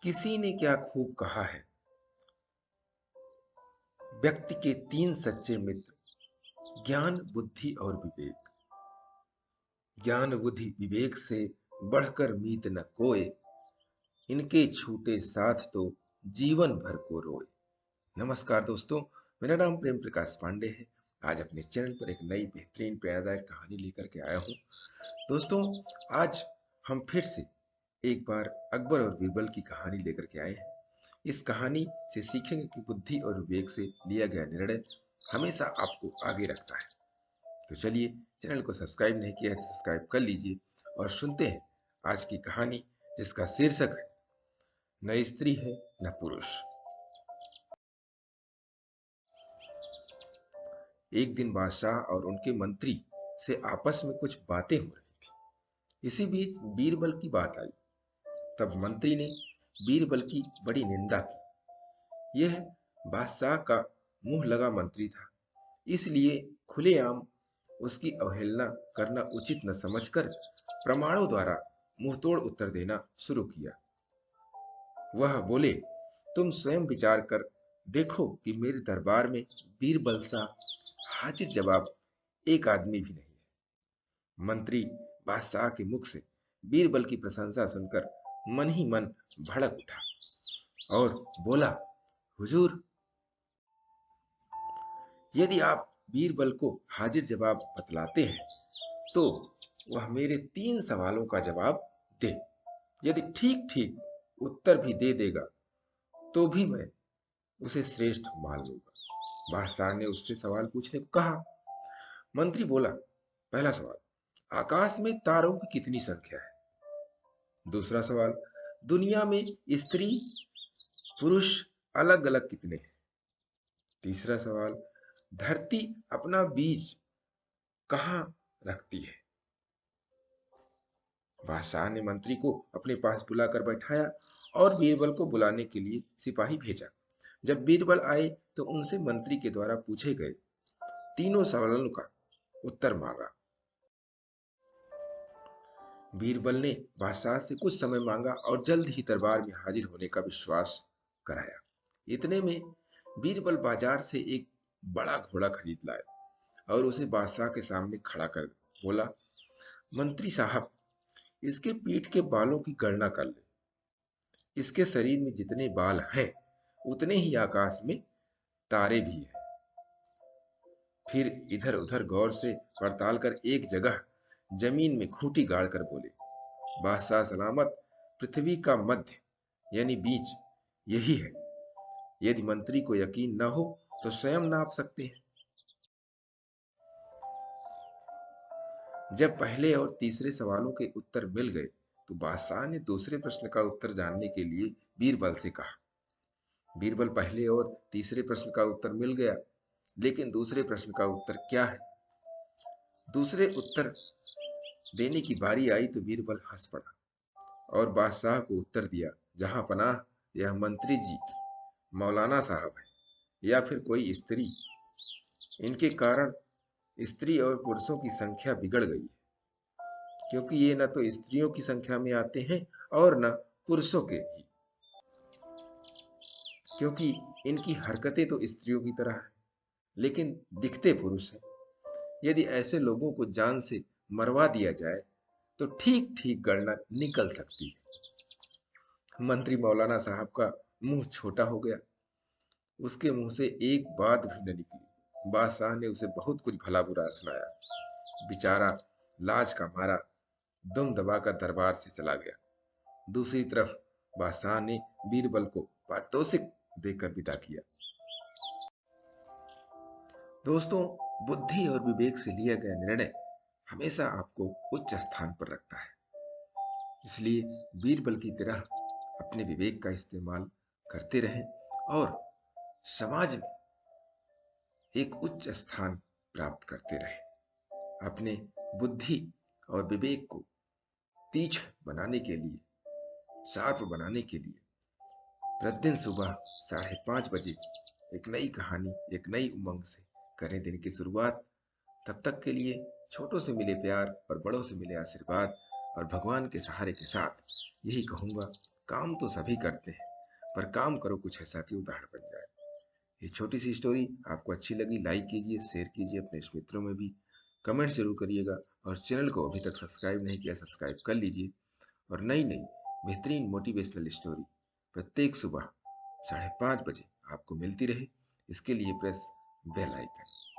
किसी ने क्या खूब कहा है, व्यक्ति के तीन सच्चे मित्र, ज्ञान, बुद्धि और विवेक। ज्ञान, बुद्धि, विवेक से बढ़कर मीत न कोय, इनके छूटे साथ तो जीवन भर को रोए। नमस्कार दोस्तों, मेरा नाम प्रेम प्रकाश पांडे है। आज अपने चैनल पर एक नई बेहतरीन प्रेरणादायक कहानी लेकर के आया हूँ। दोस्तों, आज हम फिर से एक बार अकबर और बीरबल की कहानी लेकर के आए हैं। इस कहानी से सीखेंगे कि बुद्धि और विवेक से लिया गया निर्णय हमेशा आपको आगे रखता है। तो चलिए, चैनल को सब्सक्राइब नहीं किया है तो सब्सक्राइब कर लीजिए और सुनते हैं आज की कहानी, जिसका शीर्षक है न स्त्री है न पुरुष। एक दिन बादशाह और उनके मंत्री से आपस में कुछ बातें हो रही थी। इसी बीच बीरबल की बात आई। तब मंत्री ने बीरबल की बड़ी निंदा की। यह बादशाह का मुंह लगा मंत्री था, इसलिए खुलेआम उसकी अवहेलना करना उचित न समझकर प्रमाणों द्वारा मुंहतोड़ उत्तर देना शुरू किया। वह बोले, तुम स्वयं विचार कर देखो कि मेरे दरबार में बीरबल सा हाजिर जवाब एक आदमी भी नहीं है। मंत्री बादशाह के मुख से बीरबल की प्रशंसा सुनकर मन ही मन भड़क उठा और बोला, हुजूर, यदि आप बीरबल को हाजिर जवाब बतलाते हैं तो वह मेरे 3 सवालों का जवाब दे। यदि ठीक ठीक उत्तर भी दे देगा तो भी मैं उसे श्रेष्ठ मान लूंगा। बादशाह ने उससे सवाल पूछने को कहा। मंत्री बोला, पहला सवाल, आकाश में तारों की कितनी संख्या है? दूसरा सवाल, दुनिया में स्त्री पुरुष अलग अलग कितने हैं? तीसरा सवाल, धरती अपना बीज कहाँ रखती है? बादशाह ने मंत्री को अपने पास बुलाकर बैठाया और बीरबल को बुलाने के लिए सिपाही भेजा। जब बीरबल आए तो उनसे मंत्री के द्वारा पूछे गए तीनों सवालों का उत्तर मांगा। बीरबल ने बादशाह से कुछ समय मांगा और जल्द ही दरबार में हाजिर होने का विश्वास कराया। इतने में बीरबल बाजार से एक बड़ा घोड़ा खरीद लाए और उसे बादशाह के सामने खड़ा कर बोला, मंत्री साहब, इसके पीठ के बालों की गणना कर ले। इसके शरीर में जितने बाल हैं उतने ही आकाश में तारे भी हैं। फिर इधर उधर गौर से पड़ताल कर एक जगह जमीन में खूंटी गाड़ कर बोले, बादशाह सलामत, पृथ्वी का मध्य यानी बीच यही है। यदि मंत्री को यकीन न हो तो स्वयं नाप सकते हैं। जब पहले और तीसरे सवालों के उत्तर मिल गए तो बादशाह ने दूसरे प्रश्न का उत्तर जानने के लिए बीरबल से कहा। बीरबल पहले और तीसरे प्रश्न का उत्तर मिल गया, लेकिन दूसरे प्रश्न का उत्तर क्या है? दूसरे उत्तर देने की बारी आई तो बीरबल हंस पड़ा और बादशाह को उत्तर दिया, जहां पनाह, यह मंत्री जी मौलाना साहब है या फिर कोई स्त्री। इनके कारण स्त्री और पुरुषों की संख्या बिगड़ गई है, क्योंकि ये न तो स्त्रियों की संख्या में आते हैं और न पुरुषों के ही, क्योंकि इनकी हरकतें तो स्त्रियों की तरह हैं लेकिन दिखते पुरुष हैं। यदि ऐसे लोगों को जान से मरवा दिया जाए तो ठीक ठीक गणना निकल सकती है। मंत्री मौलाना साहब का मुंह छोटा हो गया। उसके मुंह से एक बात भी न निकली। बादशाह ने उसे बहुत कुछ भला बुरा सुनाया। बेचारा लाज का मारा दुम दबाकर दरबार से चला गया। दूसरी तरफ बादशाह ने बीरबल को पारितोषिक देकर विदा किया। दोस्तों, बुद्धि और विवेक से लिया गया निर्णय हमेशा आपको उच्च स्थान पर रखता है। इसलिए बीरबल की तरह अपने विवेक का इस्तेमाल करते रहें और समाज में एक उच्च स्थान प्राप्त करते रहें। अपने बुद्धि और विवेक को तीक्ष्ण बनाने के लिए, शार्प बनाने के लिए प्रतिदिन सुबह 5:30 बजे एक नई कहानी, एक नई उमंग से करें दिन की शुरुआत। तब तक के लिए छोटों से मिले प्यार और बड़ों से मिले आशीर्वाद और भगवान के सहारे के साथ यही कहूँगा, काम तो सभी करते हैं, पर काम करो कुछ ऐसा कि उदाहरण बन जाए। ये छोटी सी स्टोरी आपको अच्छी लगी, लाइक कीजिए, शेयर कीजिए अपने मित्रों में भी, कमेंट जरूर करिएगा, और चैनल को अभी तक सब्सक्राइब नहीं किया सब्सक्राइब कर लीजिए। और नई नई बेहतरीन मोटिवेशनल स्टोरी प्रत्येक सुबह 5:30 बजे आपको मिलती रहे, इसके लिए प्रेस बेल आइकन।